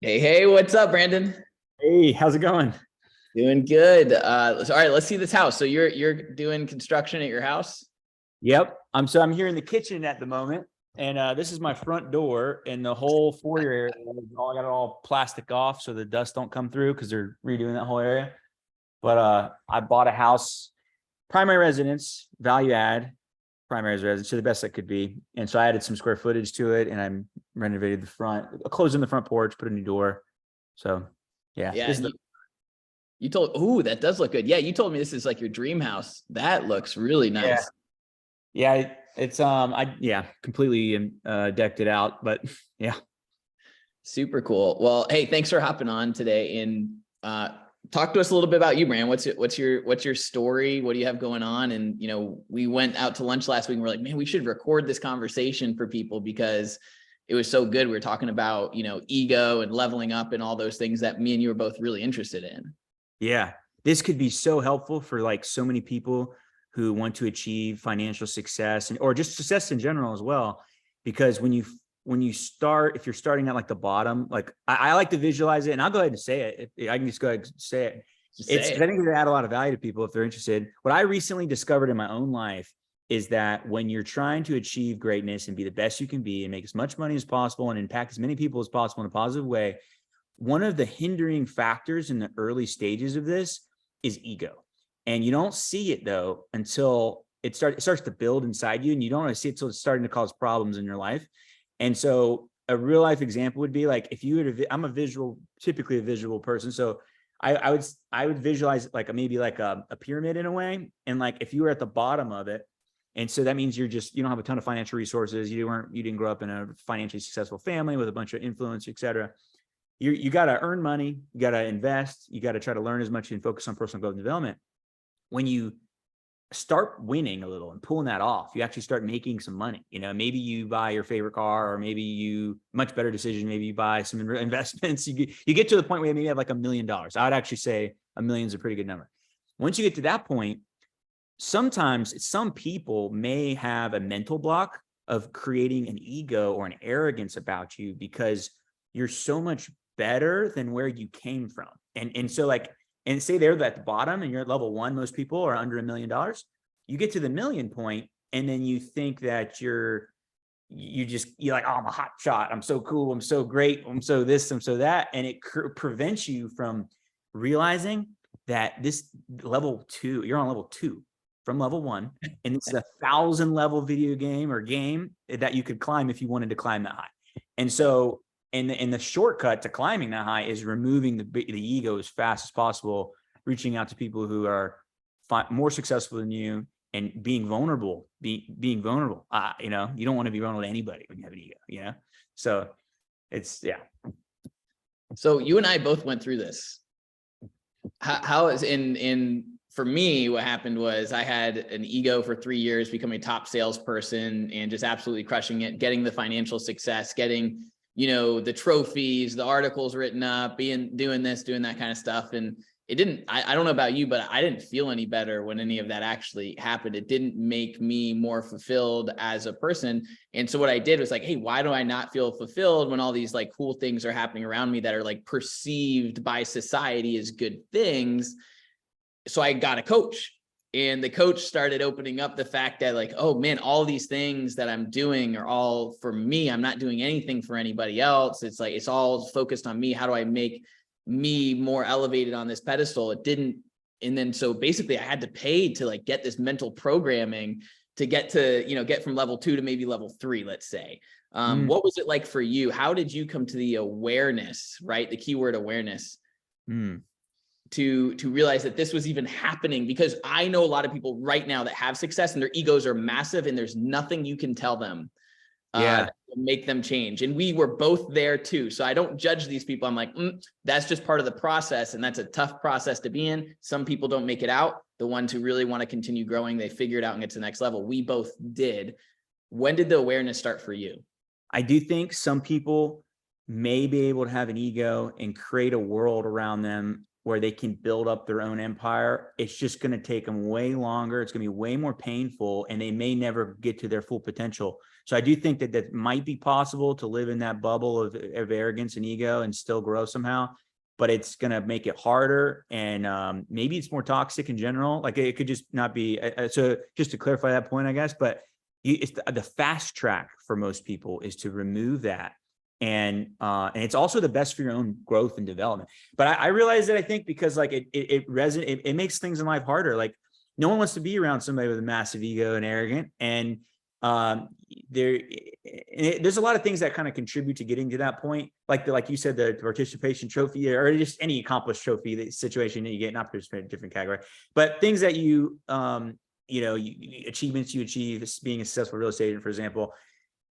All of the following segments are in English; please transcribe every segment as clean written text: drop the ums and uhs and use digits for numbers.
Hey, what's up, Brandon? Hey, how's it going? Doing good. All right, let's see this house. So you're doing construction at your house? Yep. I'm here in the kitchen at the moment, and this is my front door, and the whole foyer area. I got it all plastic off so the dust don't come through because they're redoing that whole area. But I bought a house, primary residence, value add, primary residence to the best it could be, and so I added some square footage to it, and I'm renovated the front, closed in the front porch, put a new door. So yeah, Yeah, this is and you told, ooh, that does look good. Yeah, you told me this is like your dream house. That looks really yeah. nice. Yeah, it's completely decked it out, but yeah. Super cool. Well, hey, thanks for hopping on today and talk to us a little bit about you, Brand. What's your story? What do you have going on? And we went out to lunch last week and we're like, man, we should record this conversation for people because it was so good. We were talking about, ego and leveling up and all those things that me and you were both really interested in. Yeah. This could be so helpful for like so many people who want to achieve financial success or just success in general as well. Because when you start, if you're starting at like the bottom, like I like to visualize it, and I'll go ahead and say it. If I can just go ahead and say it. I think it'll add a lot of value to people if they're interested. What I recently discovered in my own life is that when you're trying to achieve greatness and be the best you can be and make as much money as possible and impact as many people as possible in a positive way, one of the hindering factors in the early stages of this is ego. And you don't see it though until it starts to build inside you, and you don't really see it until it's starting to cause problems in your life. And so a real life example would be like, if you were to, typically a visual person. So I would visualize like maybe like a pyramid in a way. And like, if you were at the bottom of it, and so that means you don't have a ton of financial resources. You didn't grow up in a financially successful family with a bunch of influence, et cetera. You got to earn money. You got to invest. You got to try to learn as much and focus on personal growth and development. When you start winning a little and pulling that off, you actually start making some money. Maybe you buy your favorite car, or maybe much better decision, maybe you buy some investments. You get to the point where you maybe have like $1 million. I would actually say $1 million is a pretty good number. Once you get to that point, sometimes some people may have a mental block of creating an ego or an arrogance about you because you're so much better than where you came from. And so like, and say they're at the bottom and you're at level 1, most people are under $1 million. You get to the million point, and then you think that you're like, oh, I'm a hot shot. I'm so cool. I'm so great. I'm so this, I'm so that. And it prevents you from realizing that this level 2, you're on level 2 from level 1. And it's a 1,000 level video game or game that you could climb if you wanted to climb that high. And so, and the shortcut to climbing that high is removing the ego as fast as possible, reaching out to people who are more successful than you, and being vulnerable. Being vulnerable. You don't want to be vulnerable to anybody when you have an ego. So it's So you and I both went through this. How is for me, what happened was I had an ego for 3 years, becoming a top salesperson and just absolutely crushing it, getting the financial success, getting the trophies, the articles written up, doing this, doing that kind of stuff. And it didn't, I don't know about you, but I didn't feel any better when any of that actually happened. It didn't make me more fulfilled as a person. And so what I did was like, hey, why do I not feel fulfilled when all these like cool things are happening around me that are like perceived by society as good things? So I got a coach. And the coach started opening up the fact that like, oh man, all these things that I'm doing are all for me. I'm not doing anything for anybody else. It's like, it's all focused on me. How do I make me more elevated on this pedestal? It didn't. And then, so basically I had to pay to like get this mental programming to get from level 2 to maybe level 3, let's say. What was it like for you? How did you come to the awareness, right? The keyword awareness. To realize that this was even happening? Because I know a lot of people right now that have success and their egos are massive and there's nothing you can tell them that will make them change. And we were both there too. So I don't judge these people. I'm like, that's just part of the process. And that's a tough process to be in. Some people don't make it out. The ones who really want to continue growing, they figure it out and get to the next level. We both did. When did the awareness start for you? I do think some people may be able to have an ego and create a world around them where they can build up their own empire. It's just going to take them way longer. It's going to be way more painful, and they may never get to their full potential. So I do think that that might be possible to live in that bubble of arrogance and ego and still grow somehow, but it's going to make it harder. And maybe it's more toxic in general. Like it could just not be. So just to clarify that point, I guess, but it's the fast track for most people is to remove that. And it's also the best for your own growth and development. But I realize that I think because like it makes things in life harder. Like no one wants to be around somebody with a massive ego and arrogant. And there's a lot of things that kind of contribute to getting to that point. Like you said, the participation trophy or just any accomplished trophy, the situation that you get, not participate, different category, but things that achievements you achieve, being a successful real estate agent, for example.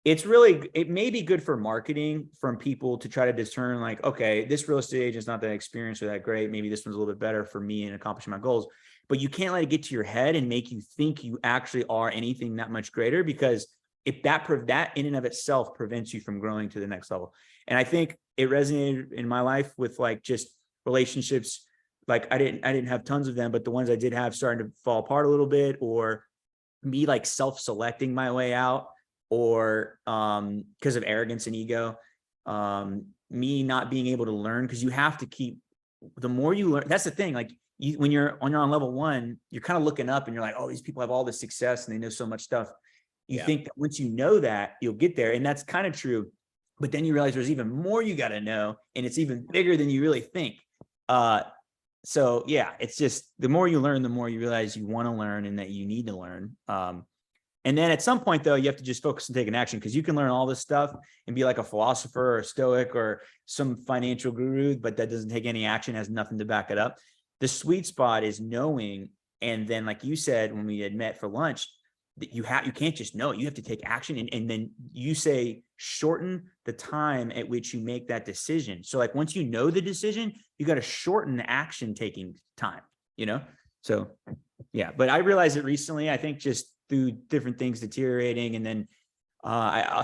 It may be good for marketing from people to try to discern like, okay, this real estate agent is not that experienced or that great. Maybe this one's a little bit better for me in accomplishing my goals, but you can't let it get to your head and make you think you actually are anything that much greater, because if that in and of itself prevents you from growing to the next level. And I think it resonated in my life with like just relationships. Like I didn't have tons of them, but the ones I did have starting to fall apart a little bit, or me like self-selecting my way out, or because of arrogance and ego, me not being able to learn, because you have to keep, the more you learn, that's the thing, like when you're on level one, you're kind of looking up and you're like, oh, these people have all this success and they know so much stuff. You think that once you know that, you'll get there, and that's kind of true, but then you realize there's even more you got to know, and it's even bigger than you really think. So yeah, it's just the more you learn, the more you realize you want to learn and that you need to learn. And then at some point, though, you have to just focus on taking action, because you can learn all this stuff and be like a philosopher or a stoic or some financial guru, but that doesn't take any action, has nothing to back it up. The sweet spot is knowing. And then, like you said, when we had met for lunch, that you can't just know it. You have to take action. And then you say, shorten the time at which you make that decision. So like once you know the decision, you got to shorten the action taking time, So yeah, but I realized it recently, I think just through different things deteriorating. And then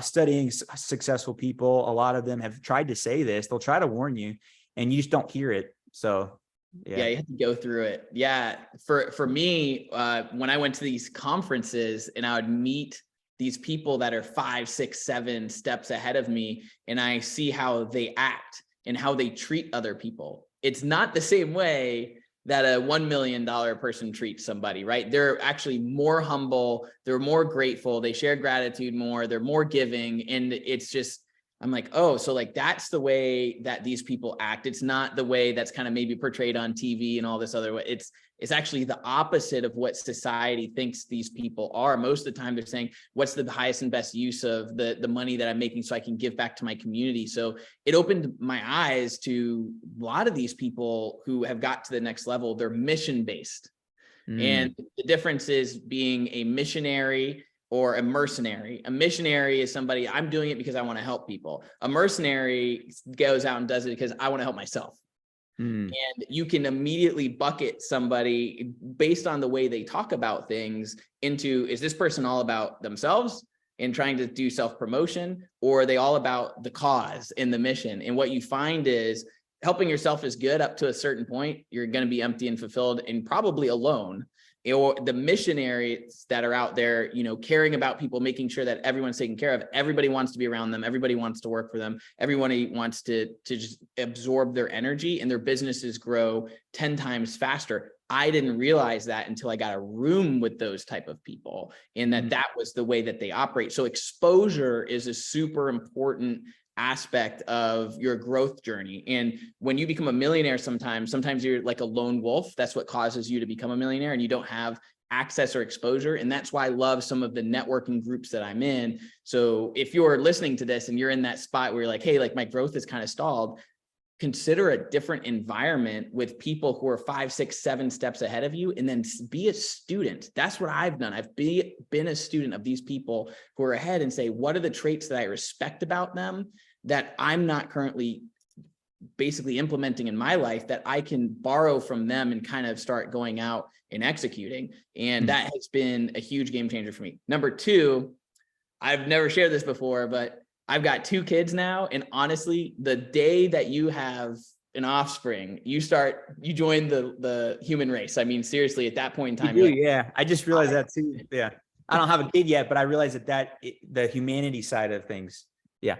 studying successful people, a lot of them have tried to say this, they'll try to warn you and you just don't hear it. So yeah, you have to go through it. Yeah. For me, when I went to these conferences and I would meet these people that are 5, 6, 7 steps ahead of me, and I see how they act and how they treat other people. It's not the same way that a $1 million person treats somebody, right? They're actually more humble. They're more grateful. They share gratitude more. They're more giving. And it's just, I'm like, oh, so like, that's the way that these people act. It's not the way that's kind of maybe portrayed on TV and all this other way. It's actually the opposite of what society thinks these people are. Most of the time they're saying, what's the highest and best use of the money that I'm making so I can give back to my community? So it opened my eyes to a lot of these people who have got to the next level. They're mission-based. And the difference is being a missionary or a mercenary. A missionary is somebody, I'm doing it because I want to help people. A mercenary goes out and does it because I want to help myself. And you can immediately bucket somebody based on the way they talk about things into, is this person all about themselves and trying to do self-promotion, or are they all about the cause and the mission? And what you find is helping yourself is good up to a certain point. You're going to be empty and fulfilled and probably alone. Or the missionaries that are out there, caring about people, making sure that everyone's taken care of. Everybody wants to be around them. Everybody wants to work for them. Everybody wants to just absorb their energy, and their businesses grow 10 times faster. I didn't realize that until I got a room with those type of people, and that was the way that they operate. So exposure is a super important aspect of your growth journey. And when you become a millionaire, sometimes you're like a lone wolf. That's what causes you to become a millionaire, and you don't have access or exposure. And that's why I love some of the networking groups that I'm in. So if you're listening to this and you're in that spot where you're like, hey, like my growth is kind of stalled, consider a different environment with people who are 5, 6, 7 steps ahead of you, and then be a student. That's what I've done. I've been a student of these people who are ahead, and say, what are the traits that I respect about them that I'm not currently basically implementing in my life that I can borrow from them and kind of start going out and executing. And that has been a huge game changer for me. Number 2, I've never shared this before, but I've got 2 kids now. And honestly, the day that you have an offspring, you join the human race. I mean, seriously, at that point in time, yeah, I just realized that too. Yeah. I don't have a kid yet, but I realize the humanity side of things. Yeah.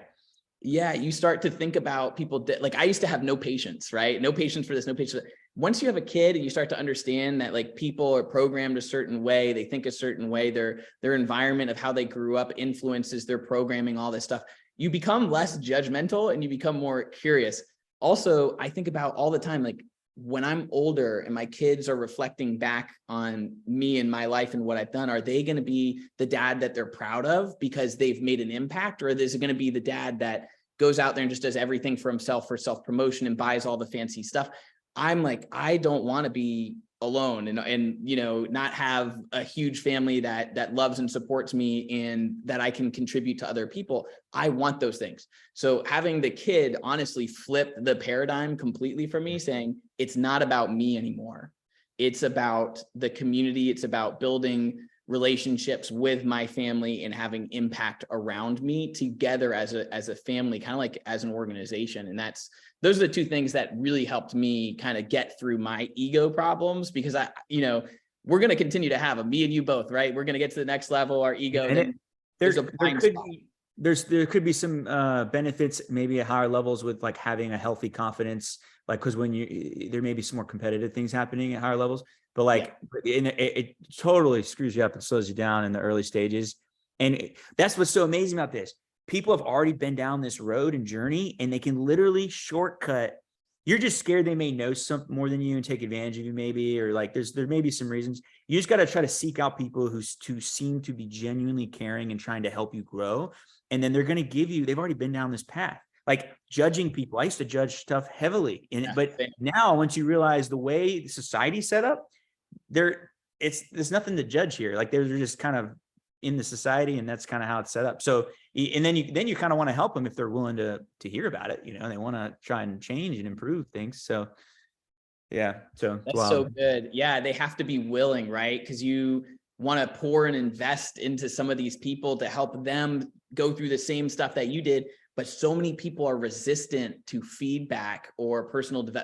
Yeah, you start to think about people like I used to have no patience, right? No patience for this, no patience for that. Once you have a kid and you start to understand that like people are programmed a certain way, they think a certain way, their environment of how they grew up influences their programming, all this stuff. You become less judgmental and you become more curious. Also, I think about all the time, like when I'm older and my kids are reflecting back on me and my life and what I've done, are they going to be the dad that they're proud of because they've made an impact? Or is it going to be the dad that goes out there and just does everything for himself for self-promotion and buys all the fancy stuff? I'm like, I don't want to be alone and you know, not have a huge family that loves and supports me and that I can contribute to other people. I want those things. So having the kid honestly flip the paradigm completely for me, saying it's not about me anymore. It's about the community. It's about building relationships with my family and having impact around me together as a family, kind of like as an organization. And those are the two things that really helped me kind of get through my ego problems, because we're going to continue to have me and you both, right? We're going to get to the next level, our ego. And there could be some benefits, maybe at higher levels, with like having a healthy confidence, like, because when there may be some more competitive things happening at higher levels, but like it totally screws you up and slows you down in the early stages. And that's what's so amazing about this. People have already been down this road and journey, and they can literally shortcut. You're just scared they may know something more than you and take advantage of you, maybe, or like there may be some reasons. You just got to try to seek out people who seem to be genuinely caring and trying to help you grow. And then they're going to give you, they've already been down this path. Like judging people. I used to judge stuff heavily. But now once you realize the way society's set up, there's nothing to judge here. Like they're just kind of in the society, and that's kind of how it's set up. So, and then you kind of want to help them if they're willing to hear about it, they want to try and change and improve things. So yeah, so that's so good. Yeah, they have to be willing, right? Because you want to pour and invest into some of these people to help them go through the same stuff that you did. But so many people are resistant to feedback or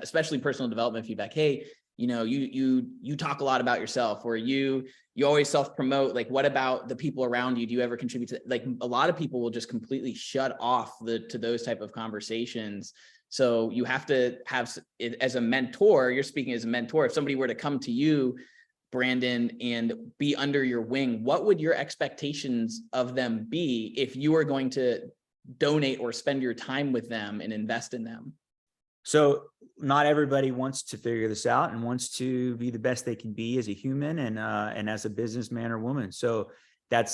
especially personal development feedback. Hey, you talk a lot about yourself, or you always self-promote. Like, what about the people around you? Do you ever contribute to, like, a lot of people will just completely shut off to those type of conversations. So you have to have, as a mentor, you're speaking as a mentor. If somebody were to come to you, Brandon, and be under your wing, what would your expectations of them be if you were going to donate or spend your time with them and invest in them? So not everybody wants to figure this out and wants to be the best they can be as a human and as a businessman or woman. So I'd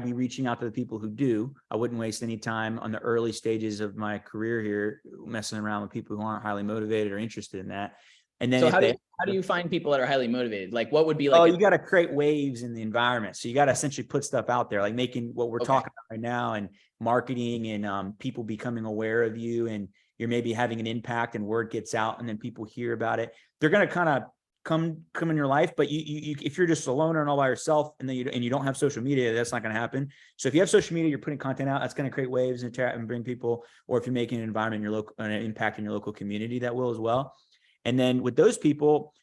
be reaching out to the people who do. I wouldn't waste any time on the early stages of my career here messing around with people who aren't highly motivated or interested in that. And then so how do you find people that are highly motivated? Like, what would be like? Oh, you got to create waves in the environment. So you got to essentially put stuff out there, like making what we're talking about right now, and marketing, and people becoming aware of you, and you're maybe having an impact, and word gets out, and then people hear about it. They're going to kind of come in your life, but you if you're just a loner and all by yourself, and then you don't have social media, that's not going to happen. So if you have social media, you're putting content out, that's going to create waves and bring people. Or if you're making an environment in your local, an impact in your local community, that will as well. And then with those people,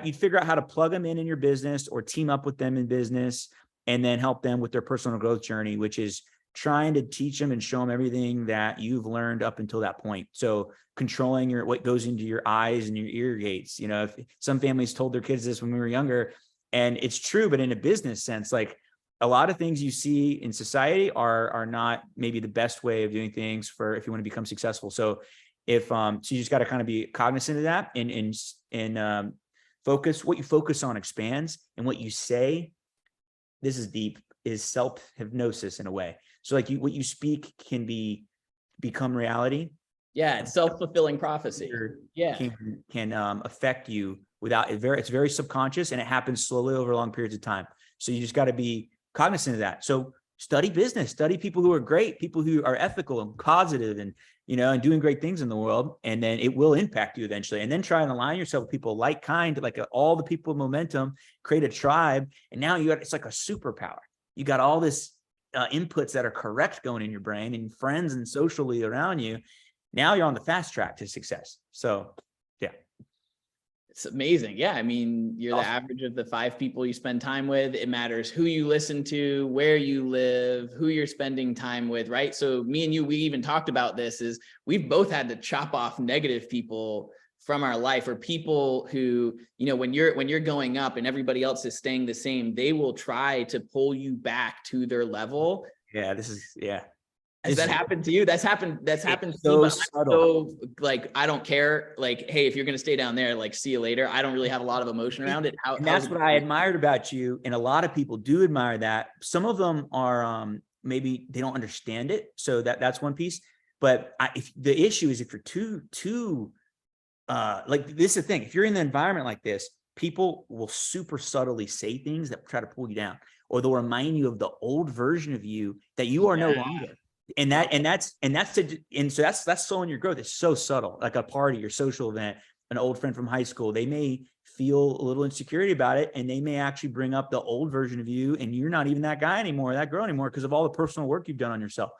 you'd figure out how to plug them in your business or team up with them in business, and then help them with their personal growth journey, which is trying to teach them and show them everything that you've learned up until that point. So controlling what goes into your eyes and your ear gates. If some families told their kids this when we were younger, and it's true, but in a business sense, like a lot of things you see in society are not maybe the best way of doing things for if you want to become successful. So so you just got to kind of be cognizant of that, and focus. What you focus on expands, and what you say, this is deep, is self-hypnosis in a way. So like what you speak can become reality. Yeah, it's self-fulfilling prophecy. Can affect you without it's very subconscious, and it happens slowly over long periods of time. So you just got to be cognizant of that. So study business, study people who are great, people who are ethical and positive, and doing great things in the world, and then it will impact you eventually. And then try and align yourself with people like all the people of momentum, create a tribe. And now it's like a superpower. You got all this inputs that are correct going in your brain, and friends and socially around you. Now you're on the fast track to success. So yeah. It's amazing. Yeah. I mean, you're the Awesome. average of the 5 people you spend time with. It matters who you listen to, where you live, who you're spending time with, right? So me and you, we even talked about this, is we've both had to chop off negative people from our life, or people who, you know, when you're going up and everybody else is staying the same, they will try to pull you back to their level. Yeah, this is, yeah. Has that happened to you? That's happened to me, so but subtle. so like, I don't care. Like, hey, if you're going to stay down there, like, see you later. I don't really have a lot of emotion around it. And that's what I admired about you. And a lot of people do admire that. Some of them are, maybe they don't understand it. So that's one piece. But if the issue is, if you're too, like, this is the thing, if you're in the environment like this, people will super subtly say things that try to pull you down, or they'll remind you of the old version of you that you are no longer. And so that's slowing your growth. It's so subtle, like a party or social event, an old friend from high school, they may feel a little insecurity about it, and they may actually bring up the old version of you, and you're not even that guy anymore, that girl anymore, because of all the personal work you've done on yourself.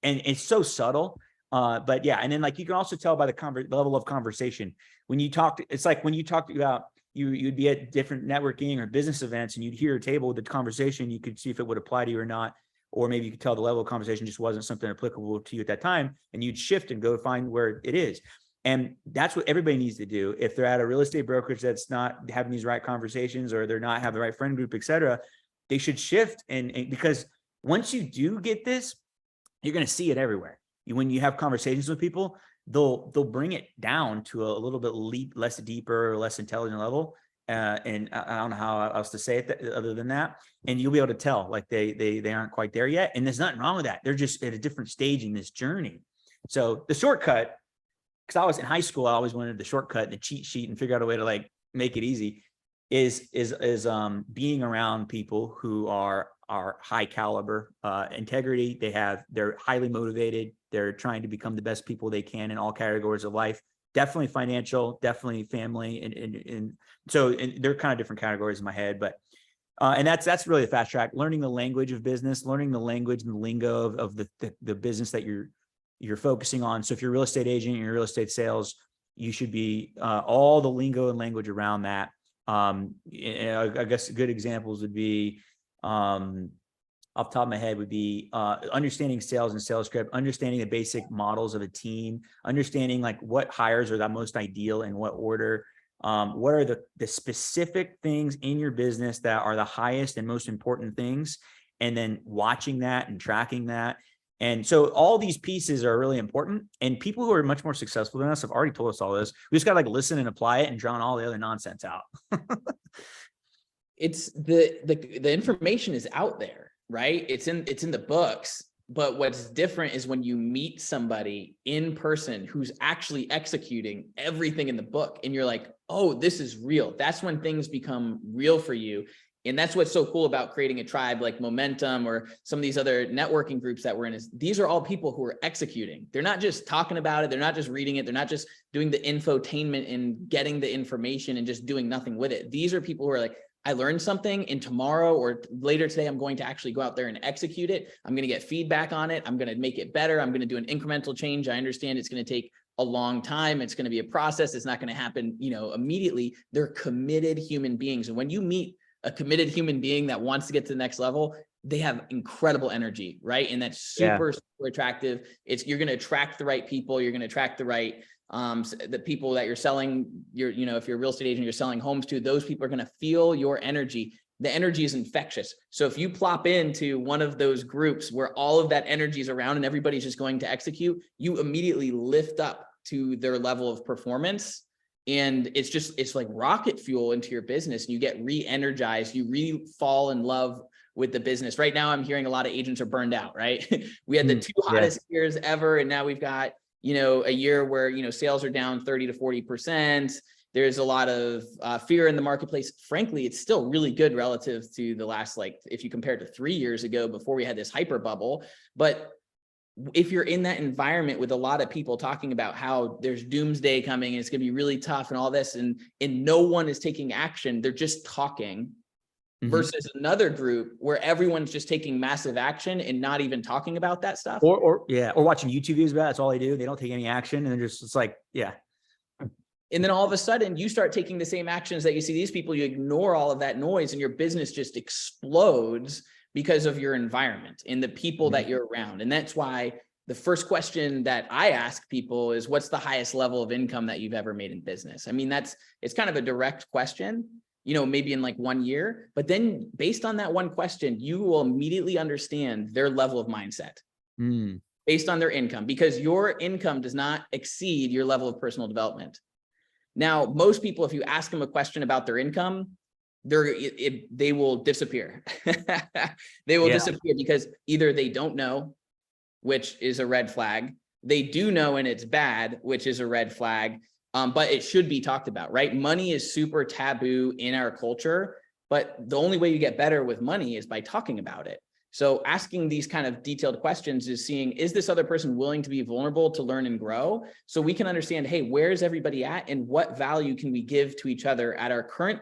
And it's so subtle. But yeah, and then, like, you can also tell by the level of conversation when you talk. It's like when you talked about you'd be at different networking or business events, and you'd hear a table with the conversation, you could see if it would apply to you or not. Or maybe you could tell the level of conversation just wasn't something applicable to you at that time, and you'd shift and go find where it is. And that's what everybody needs to do. If they're at a real estate brokerage that's not having these right conversations, or they're not having the right friend group, et cetera, they should shift. And because once you do get this, you're going to see it everywhere. When you have conversations with people, they'll bring it down to a little bit less deeper or less intelligent level. And I don't know how else to say it other than that. And you'll be able to tell, like, they aren't quite there yet. And there's nothing wrong with that. They're just at a different stage in this journey. So the shortcut, because I was in high school, I always wanted the shortcut and the cheat sheet and figure out a way to, like, make it easy, is being around people who are high caliber, integrity. They're highly motivated. They're trying to become the best people they can in all categories of life. Definitely financial, definitely family. And so they're kind of different categories in my head, but, and that's really the fast track, learning the language of business, learning the language and the lingo of the business that you're focusing on. So if you're a real estate agent, you're real estate sales, you should be, all the lingo and language around that. I guess good examples would be, off the top of my head would be, understanding sales and sales script, understanding the basic models of a team, understanding, like, what hires are the most ideal in what order, what are the specific things in your business that are the highest and most important things, and then watching that and tracking that. And so all these pieces are really important, and people who are much more successful than us have already told us all this. We just got to, like, listen and apply it and drown all the other nonsense out. It's the information is out there, right? It's in the books. But what's different is when you meet somebody in person who's actually executing everything in the book, and you're like, oh, this is real. That's when things become real for you. And that's what's so cool about creating a tribe like Momentum or some of these other networking groups that we're in, is these are all people who are executing. They're not just talking about it. They're not just reading it. They're not just doing the infotainment and getting the information and just doing nothing with it. These are people who are like, I learned something, and tomorrow or later today, I'm going to actually go out there and execute it. I'm going to get feedback on it. I'm going to make it better. I'm going to do an incremental change. I understand it's going to take a long time. It's going to be a process. It's not going to happen, immediately. They're committed human beings. And when you meet a committed human being that wants to get to the next level, they have incredible energy, right? And that's super attractive. You're going to attract the right people. You're going to attract the right, the people that you're selling if you're a real estate agent, you're selling homes to, those people are going to feel your energy. The energy is infectious. So if you plop into one of those groups where all of that energy is around and everybody's just going to execute, you immediately lift up to their level of performance. And it's like rocket fuel into your business, and you get re-energized. You really fall in love with the business. Right now, I'm hearing a lot of agents are burned out, right? We had the 2 hottest years ever. And now we've got, a year where, sales are down 30 to 40%. There's a lot of fear in the marketplace. Frankly, it's still really good relative to the last, if you compare it to 3 years ago before we had this hyper bubble. But if you're in that environment with a lot of people talking about how there's doomsday coming and it's going to be really tough and all this, and no one is taking action, they're just talking, versus another group where everyone's just taking massive action and not even talking about that stuff. Or watching YouTube videos about it. That's all they do. They don't take any action, and they're just, it's like, And then all of a sudden you start taking the same actions that you see these people, you ignore all of that noise and your business just explodes because of your environment and the people that you're around. And that's why the first question that I ask people is, what's the highest level of income that you've ever made in business? I mean, it's kind of a direct question, you know, maybe in like 1 year, but then based on that one question, you will immediately understand their level of mindset based on their income, because your income does not exceed your level of personal development. Now, most people, if you ask them a question about their income, they will disappear. They will disappear because either they don't know, which is a red flag. They do know and it's bad, which is a red flag. But it should be talked about, right? Money is super taboo in our culture, but the only way you get better with money is by talking about it. So asking these kind of detailed questions is seeing, is this other person willing to be vulnerable to learn and grow? So we can understand, hey, where's everybody at and what value can we give to each other at our current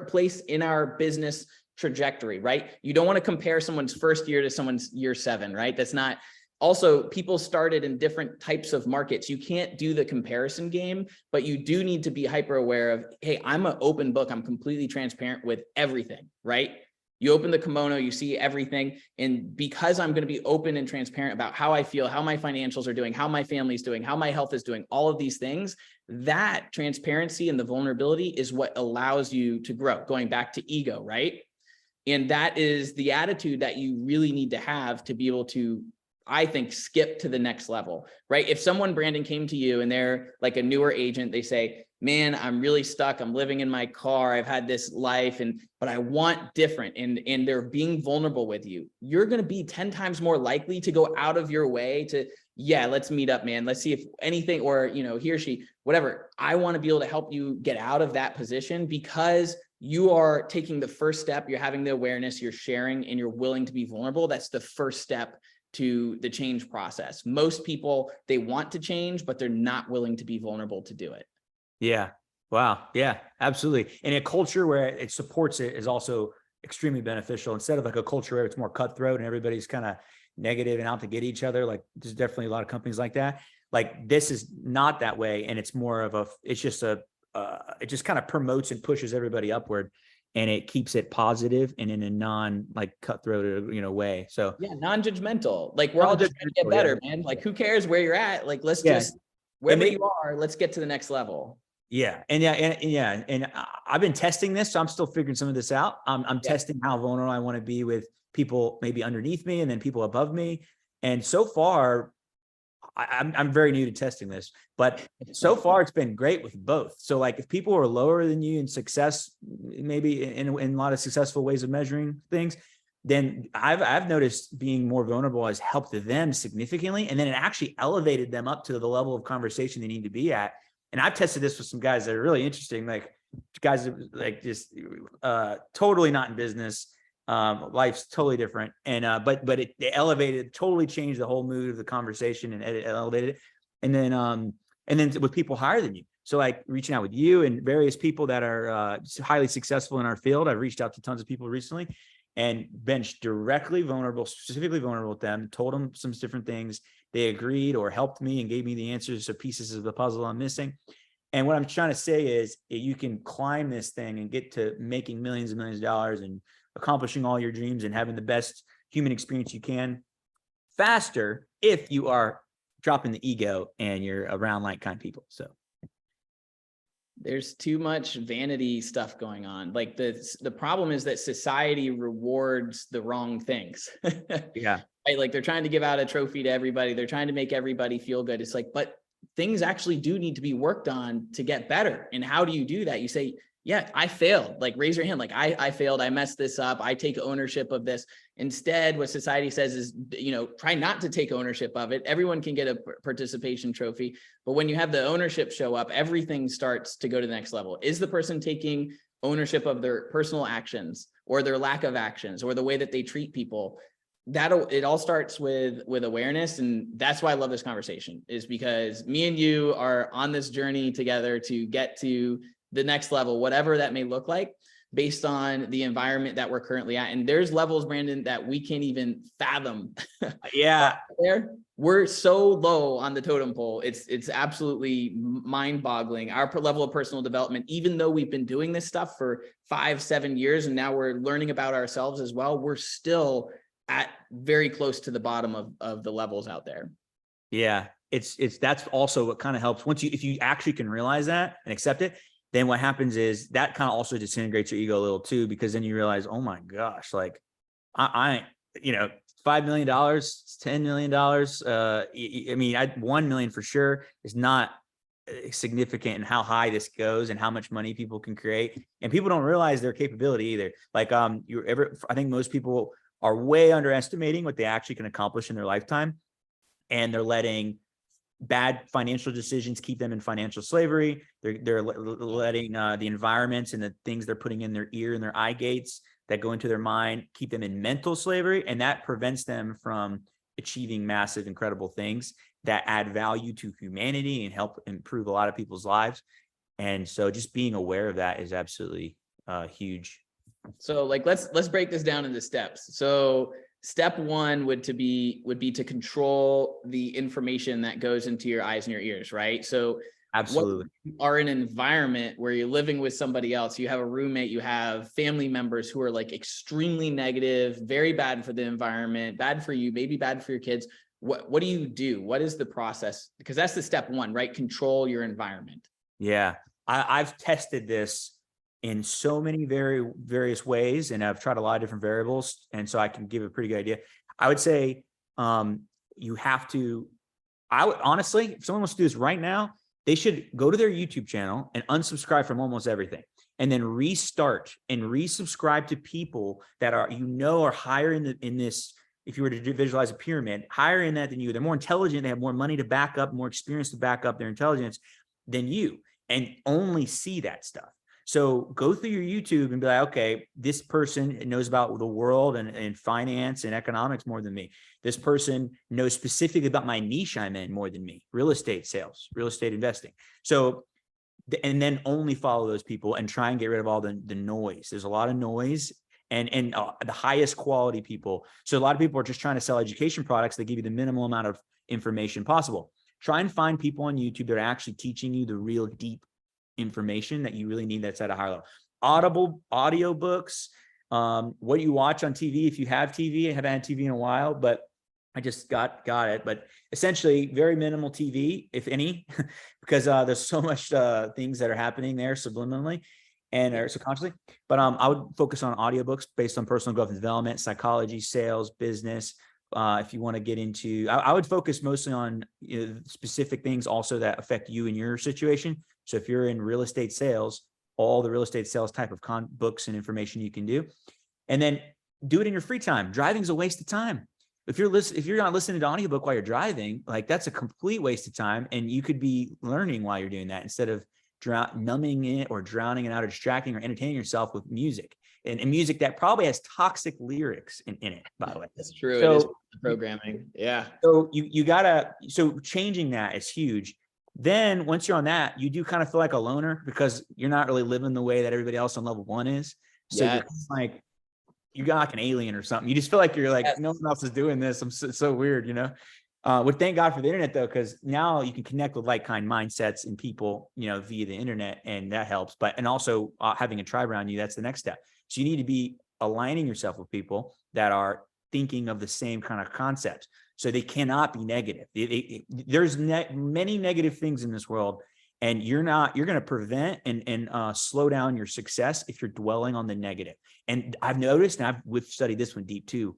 place in our business trajectory, right? You don't want to compare someone's first year to someone's year 7, right? That's not. Also, people started in different types of markets. You can't do the comparison game, but you do need to be hyper aware of, hey, I'm an open book. I'm completely transparent with everything, right? You open the kimono, you see everything. And because I'm going to be open and transparent about how I feel, how my financials are doing, how my family's doing, how my health is doing, all of these things, that transparency and the vulnerability is what allows you to grow. Going back to ego, right? And that is the attitude that you really need to have to be able to, I think, skip to the next level, right? If someone, Brandon, came to you and they're like a newer agent, they say, man, I'm really stuck. I'm living in my car. I've had this life, but I want different. And they're being vulnerable with you. You're going to be 10 times more likely to go out of your way to, yeah, let's meet up, man. Let's see if anything, or, you know, he or she, whatever. I want to be able to help you get out of that position because you are taking the first step. You're having the awareness, you're sharing, and you're willing to be vulnerable. That's the first step to the change process. Most people, they want to change, but they're not willing to be vulnerable to do it. Yeah. Wow. Yeah, absolutely. And a culture where it supports it is also extremely beneficial. Instead of like a culture where it's more cutthroat and everybody's kind of negative and out to get each other. Like there's definitely a lot of companies like that. Like this is not that way. And it's more of it just kind of promotes and pushes everybody upward, and it keeps it positive and in a non like cutthroat, way. So yeah, non-judgmental. Like we're all just trying to get better, man. Like who cares where you're at? Like let's just, wherever you are, let's get to the next level. Yeah. And I've been testing this, so I'm still figuring some of this out. I'm testing how vulnerable I want to be with people maybe underneath me and then people above me. And so far, I'm very new to testing this, but so far it's been great with both. So like if people are lower than you in success, maybe in a lot of successful ways of measuring things, then I've noticed being more vulnerable has helped them significantly. And then it actually elevated them up to the level of conversation they need to be at. And I've tested this with some guys that are really interesting, like guys that like just totally not in business. Life's totally different. And but it elevated, totally changed the whole mood of the conversation, and it elevated it. And then with people higher than you. So like reaching out with you and various people that are highly successful in our field. I've reached out to tons of people recently and been directly vulnerable, specifically vulnerable with them, told them some different things. They agreed or helped me and gave me the answers to pieces of the puzzle I'm missing. And what I'm trying to say is you can climb this thing and get to making millions and millions of dollars and accomplishing all your dreams and having the best human experience you can faster if you are dropping the ego and you're around like-kind people. So there's too much vanity stuff going on. Like the problem is that society rewards the wrong things. Yeah. Right? Like they're trying to give out a trophy to everybody. They're trying to make everybody feel good. It's like, but things actually do need to be worked on to get better. And how do you do that? You say, yeah, I failed. Like raise your hand. Like I failed. I messed this up. I take ownership of this. Instead, what society says is, try not to take ownership of it. Everyone can get a participation trophy. But when you have the ownership show up, everything starts to go to the next level. Is the person taking ownership of their personal actions or their lack of actions or the way that they treat people? It all starts with awareness. And that's why I love this conversation, is because me and you are on this journey together to get to the next level, whatever that may look like. based on the environment that we're currently at. And there's levels, Brandon, that we can't even fathom. Yeah. There, we're so low on the totem pole. It's absolutely mind-boggling. Our level of personal development, even though we've been doing this stuff for 5-7 years, and now we're learning about ourselves as well, we're still at very close to the bottom of the levels out there. Yeah. That's also what kind of helps if you actually can realize that and accept it. Then what happens is that kind of also disintegrates your ego a little too, because then you realize, oh my gosh, like $5 million, $10 million. I mean, 1 million for sure is not significant in how high this goes and how much money people can create. And people don't realize their capability either. Like, I think most people are way underestimating what they actually can accomplish in their lifetime. And they're letting bad financial decisions keep them in financial slavery. They're letting the environments and the things they're putting in their ear and their eye gates that go into their mind keep them in mental slavery, and that prevents them from achieving massive, incredible things that add value to humanity and help improve a lot of people's lives. And so just being aware of that is absolutely huge. So like, let's break this down into steps. So step one would be to control the information that goes into your eyes and your ears, right? So absolutely, you are in an environment where you're living with somebody else, you have a roommate, you have family members who are like extremely negative, very bad for the environment, bad for you, maybe bad for your kids. What do you do? What is the process? Because that's the step one, right? Control your environment. Yeah, I've tested this in so many various ways, and I've tried a lot of different variables, and so I can give a pretty good idea. I would say you have to. I would honestly, if someone wants to do this right now, they should go to their YouTube channel and unsubscribe from almost everything, and then restart and resubscribe to people that are higher in this. If you were to visualize a pyramid, higher in that than you, they're more intelligent, they have more money to back up, more experience to back up their intelligence than you, and only see that stuff. So go through your YouTube and be like, okay, this person knows about the world and finance and economics more than me. This person knows specifically about my niche I'm in more than me, real estate sales, real estate investing. So, and then only follow those people and try and get rid of all the noise. There's a lot of noise and the highest quality people. So a lot of people are just trying to sell education products that give you the minimal amount of information possible. Try and find people on YouTube that are actually teaching you the real deep information that you really need that's at a higher level. Audio books, what you watch on TV. If you have TV, I haven't had TV in a while, but I just got it. But essentially very minimal TV, if any, because there's so much things that are happening there subliminally and subconsciously. But I would focus on audiobooks based on personal growth and development, psychology, sales, business. If you want to get into, I would focus mostly on specific things also that affect you and your situation. So if you're in real estate sales, all the real estate sales type of books and information you can do, and then do it in your free time. Driving's a waste of time. If you're not listening to audiobook while you're driving, like that's a complete waste of time. And you could be learning while you're doing that instead of numbing it or drowning it out or distracting or entertaining yourself with music. And music that probably has toxic lyrics in it, by the way. That's true. So, it is programming. Yeah. So so changing that is huge. Then once you're on that, you do kind of feel like a loner because you're not really living the way that everybody else on level 1 is. So you're like, you got like an alien or something. You just feel like you're like, no one else is doing this. I'm so weird, But thank God for the internet though, because now you can connect with like-kind mindsets and people, via the internet, and that helps. And also having a tribe around you, that's the next step. So you need to be aligning yourself with people that are thinking of the same kind of concepts. So they cannot be negative. There's many negative things in this world, and you're going to prevent and slow down your success if you're dwelling on the negative. And I've noticed, and we've studied this one deep too,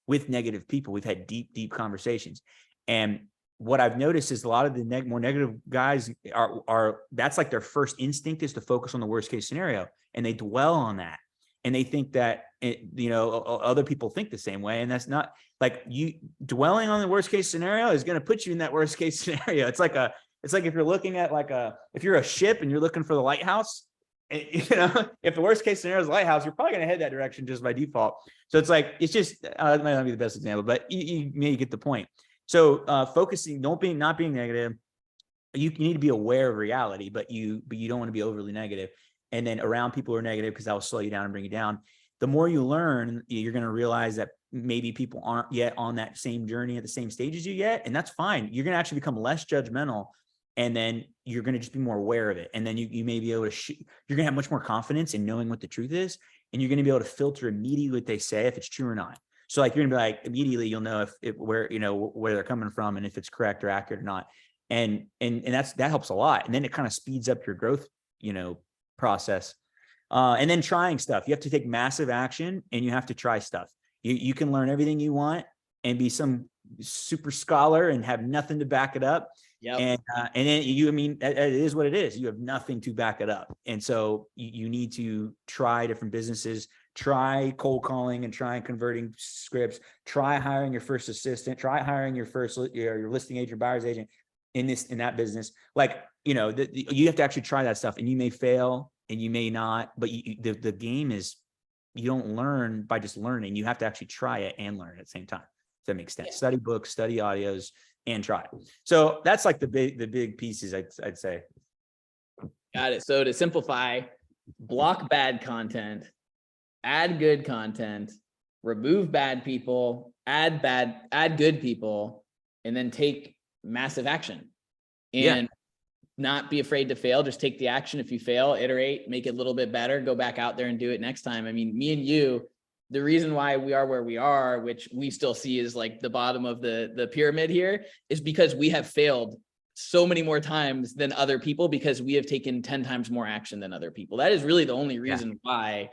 with negative people, we've had deep conversations. And what I've noticed is a lot of the more negative guys are that's like their first instinct is to focus on the worst case scenario, and they dwell on that. And they think that, other people think the same way. And that's not like you dwelling on the worst case scenario is going to put you in that worst case scenario. It's like if you're looking at if you're a ship and you're looking for the lighthouse, if the worst case scenario is the lighthouse, you're probably going to head that direction just by default. So it's like, it's just, it might not be the best example, but you may get the point. So focusing, not being negative. You need to be aware of reality, but you don't want to be overly negative. and then around people who are negative, because that will slow you down and bring you down. The more you learn, you're going to realize that maybe people aren't yet on that same journey at the same stage as you yet. And that's fine. You're going to actually become less judgmental, and then you're going to just be more aware of it. And then you may be able to, you're going to have much more confidence in knowing what the truth is. And you're going to be able to filter immediately what they say, if it's true or not. So like, you're gonna be like, immediately you'll know if where, where they're coming from and if it's correct or accurate or not. And that helps a lot. And then it kind of speeds up your growth, process. And then trying stuff. You have to take massive action, and you have to try stuff. You can learn everything you want and be some super scholar and have nothing to back it up. Yep. And then it is what it is. You have nothing to back it up. And so you need to try different businesses, try cold calling and try converting scripts, try hiring your first assistant, try hiring your first, your listing agent, buyer's agent in that business. Like, you have to actually try that stuff, and you may fail and you may not, but the game is, you don't learn by just learning. You have to actually try it and learn at the same time. If that makes sense. Yeah. Study books, study audios, and try. So that's like the big pieces, I'd say. Got it. So to simplify, block bad content, add good content, remove bad people, add good people, and then take massive action. And not be afraid to fail. Just take the action. If you fail, iterate, make it a little bit better, go back out there and do it next time. I mean, me and you, the reason why we are where we are, which we still see is like the bottom of the pyramid here, is because we have failed so many more times than other people, because we have taken 10 times more action than other people. That is really the only reason why.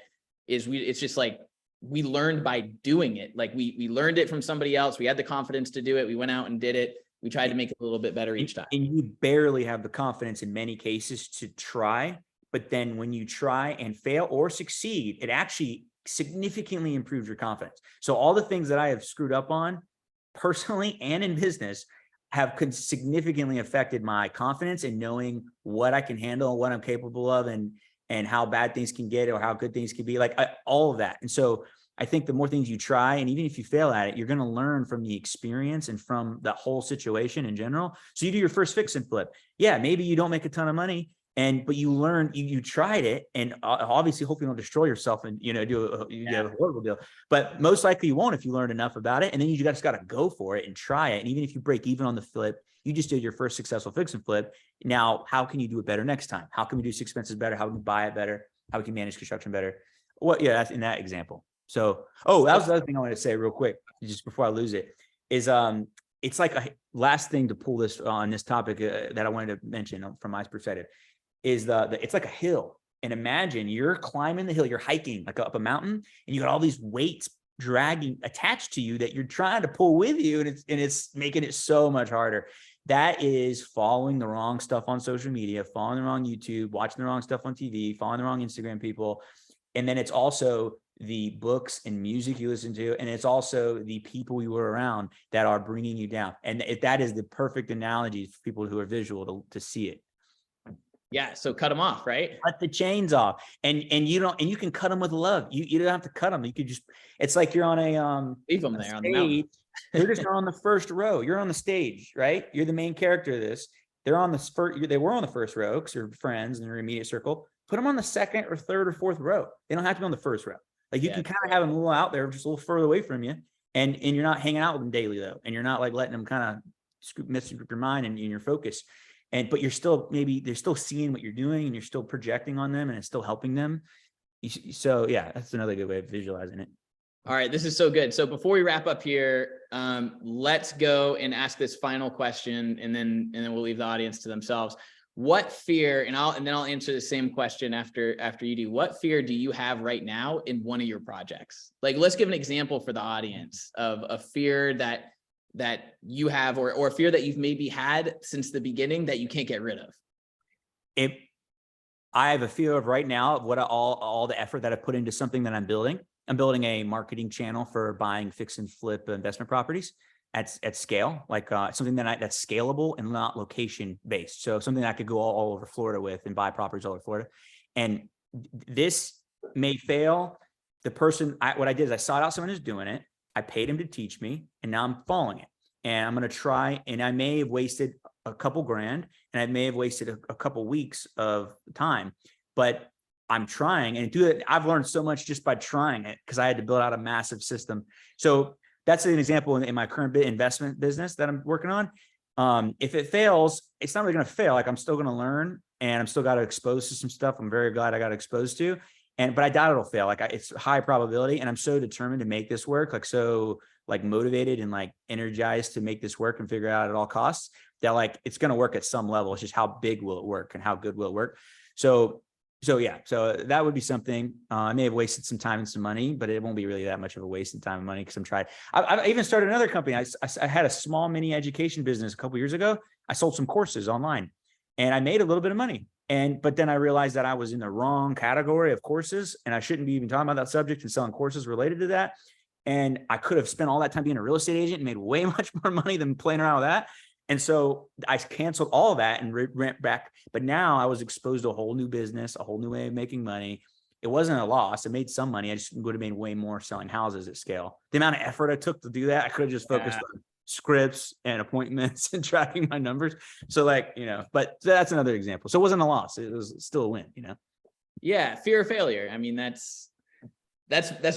It's just like, we learned by doing it. Like we learned it from somebody else. We had the confidence to do it. We went out and did it. We tried to make it a little bit better each time. And you barely have the confidence in many cases to try, but then when you try and fail or succeed, it actually significantly improves your confidence. So all the things that I have screwed up on personally and in business have significantly affected my confidence in knowing what I can handle, what I'm capable of, and how bad things can get or how good things can be, like all of that. And so I think the more things you try, and even if you fail at it, you're going to learn from the experience and from the whole situation in general. So you do your first fix and flip. Yeah, maybe you don't make a ton of money, but you learned, you tried it, and obviously hopefully you don't destroy yourself and get a horrible deal. But most likely you won't if you learned enough about it, and then you just got to go for it and try it. And even if you break even on the flip, you just did your first successful fix and flip. Now, how can you do it better next time? How can we do expenses better? How can we buy it better? How we can manage construction better? That's in that example. So, that was the other thing I wanted to say real quick, just before I lose it, is it's like a last thing to pull this on this topic that I wanted to mention from my perspective is it's like a hill. And imagine you're climbing the hill, you're hiking like up a mountain, and you got all these weights dragging attached to you that you're trying to pull with you, and it's making it so much harder. That is following the wrong stuff on social media, following the wrong YouTube, watching the wrong stuff on TV, following the wrong Instagram people. And then it's also the books and music you listen to, and it's also the people you were around that are bringing you down. And that is the perfect analogy for people who are visual to see it. Yeah. So cut them off, right? Cut the chains off, and you can cut them with love. You don't have to cut them. You could just, it's like you're on leave them there on the mountain. You're just on the first row. You're on the stage, right? You're the main character of this. They were on the first row because they're friends in their immediate circle. Put them on the second or third or fourth row. They don't have to be on the first row. Like you can kind of have them a little out there, just a little further away from you. And you're not hanging out with them daily though. And you're not like letting them kind of mess with your mind and your focus. But you're still, maybe they're still seeing what you're doing, and you're still projecting on them, and it's still helping them. So yeah, that's another good way of visualizing it. All right. This is so good. So before we wrap up here, let's go and ask this final question, and then we'll leave the audience to themselves. What fear, and then I'll answer the same question after you do. What fear do you have right now in one of your projects? Like, let's give an example for the audience of a fear that you have, or a fear that you've maybe had since the beginning that you can't get rid of. I have a fear of right now of what all the effort that I put into something that I'm building. I'm building a marketing channel for buying fix and flip investment properties at scale, like something that's scalable and not location based. So something that I could go all over Florida with and buy properties all over Florida. And this may fail. What I did is I sought out someone who's doing it. I paid him to teach me, and now I'm following it. And I'm going to try, and I may have wasted a couple grand, and I may have wasted a couple weeks of time, but I'm trying and do it. I've learned so much just by trying it because I had to build out a massive system. So that's an example in my current investment business that I'm working on. If it fails, it's not really going to fail. Like I'm still going to learn and I'm still got to expose to some stuff. I'm very glad I got exposed to, but I doubt it'll fail. Like it's high probability. And I'm so determined to make this work, like, so like motivated and like energized to make this work and figure it out at all costs that like, it's going to work at some level. It's just how big will it work and how good will it work? So yeah, so that would be something. I may have wasted some time and some money, but it won't be really that much of a waste of time and money because I'm trying. I even started another company. I had a small mini education business a couple of years ago. I sold some courses online and I made a little bit of money. But then I realized that I was in the wrong category of courses and I shouldn't be even talking about that subject and selling courses related to that. And I could have spent all that time being a real estate agent and made way much more money than playing around with that. And so I canceled all of that and went back. But now I was exposed to a whole new business, a whole new way of making money. It wasn't a loss. It made some money. I just would have made way more selling houses at scale. The amount of effort I took to do that, I could have just focused on scripts and appointments and tracking my numbers. So like, but that's another example. So it wasn't a loss. It was still a win, Yeah. Fear of failure. I mean, that's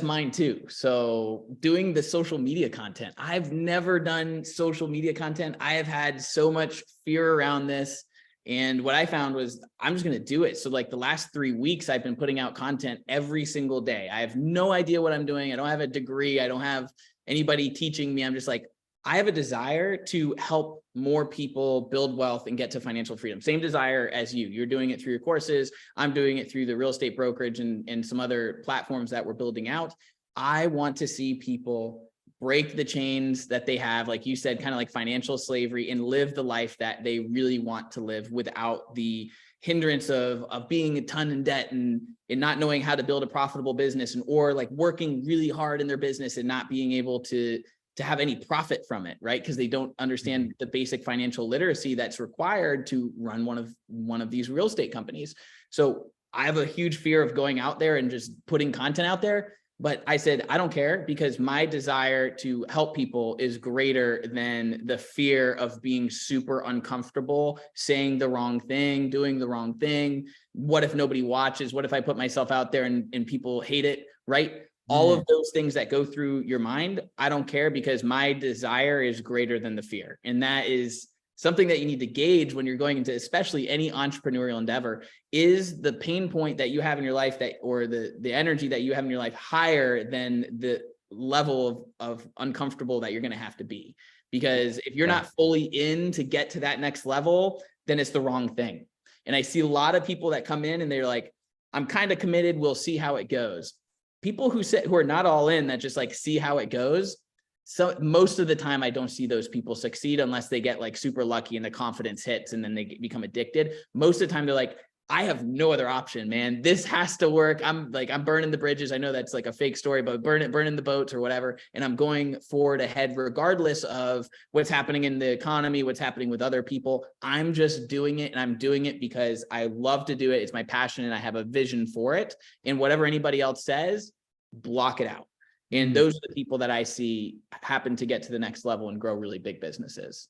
mine too. So doing the social media content, I've never done social media content. I have had so much fear around this. And what I found was I'm just going to do it. So like the last 3 weeks, I've been putting out content every single day. I have no idea what I'm doing. I don't have a degree. I don't have anybody teaching me. I'm just like, I have a desire to help more people build wealth and get to financial freedom. Same desire as you. You're doing it through your courses. I'm doing it through the real estate brokerage and some other platforms that we're building out. I want to see people break the chains that they have, like you said, kind of like financial slavery, and live the life that they really want to live without the hindrance of being a ton in debt and not knowing how to build a profitable business, or like working really hard in their business and not being able to have any profit from it, right? Because they don't understand the basic financial literacy that's required to run one of these real estate companies. So I have a huge fear of going out there and just putting content out there. But I said, I don't care, because my desire to help people is greater than the fear of being super uncomfortable, saying the wrong thing, doing the wrong thing. What if nobody watches? What if I put myself out there and people hate it, right? All of those things that go through your mind, I don't care, because my desire is greater than the fear. And that is something that you need to gauge when you're going into especially any entrepreneurial endeavor. Is the pain point that you have in your life or the energy that you have in your life higher than the level of uncomfortable that you're going to have to be? Because if you're not fully in to get to that next level, then it's the wrong thing. And I see a lot of people that come in and they're like, I'm kind of committed, we'll see how it goes. People who are not all in, that just like see how it goes. So most of the time, I don't see those people succeed unless they get like super lucky and the confidence hits and then they become addicted. Most of the time, they're like, I have no other option, man. This has to work. I'm burning the bridges. I know that's like a fake story, but burning the boats or whatever. And I'm going forward ahead, regardless of what's happening in the economy, what's happening with other people. I'm just doing it, and I'm doing it because I love to do it. It's my passion and I have a vision for it. And whatever anybody else says, block it out. And those are the people that I see happen to get to the next level and grow really big businesses.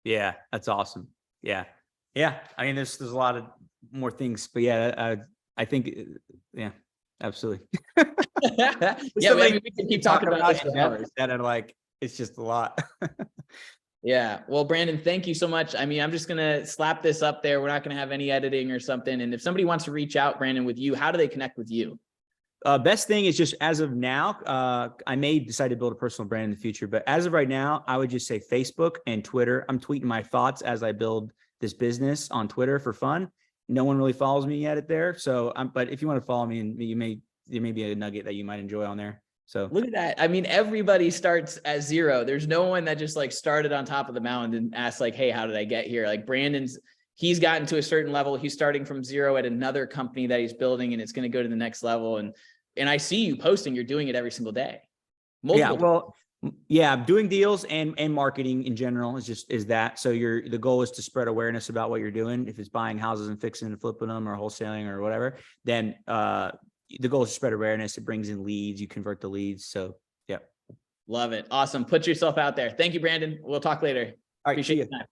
Yeah, that's awesome. Yeah. I mean, there's a lot of more things, but yeah, I think, yeah, absolutely. Yeah, we can keep talking about this for hours. That are like, it's just a lot. Yeah. Well, Brandon, thank you so much. I mean, I'm just going to slap this up there. We're not going to have any editing or something. And if somebody wants to reach out, Brandon, with you, how do they connect with you? Best thing is just, as of now, I may decide to build a personal brand in the future, but as of right now, I would just say Facebook and Twitter. I'm tweeting my thoughts as I build this business on Twitter for fun. No one really follows me yet there. So but if you want to follow me, and there may be a nugget that you might enjoy on there. So look at that. I mean, everybody starts at zero. There's no one that just like started on top of the mountain and asked like, hey, how did I get here? Like he's gotten to a certain level. He's starting from zero at another company that he's building, and it's going to go to the next level. And I see you posting, you're doing it every single day. I'm doing deals and marketing in general is that. So the goal is to spread awareness about what you're doing. If it's buying houses and fixing and flipping them, or wholesaling or whatever, then the goal is to spread awareness. It brings in leads, you convert the leads. So yeah. Love it. Awesome. Put yourself out there. Thank you, Brandon. We'll talk later. All right. Appreciate your time.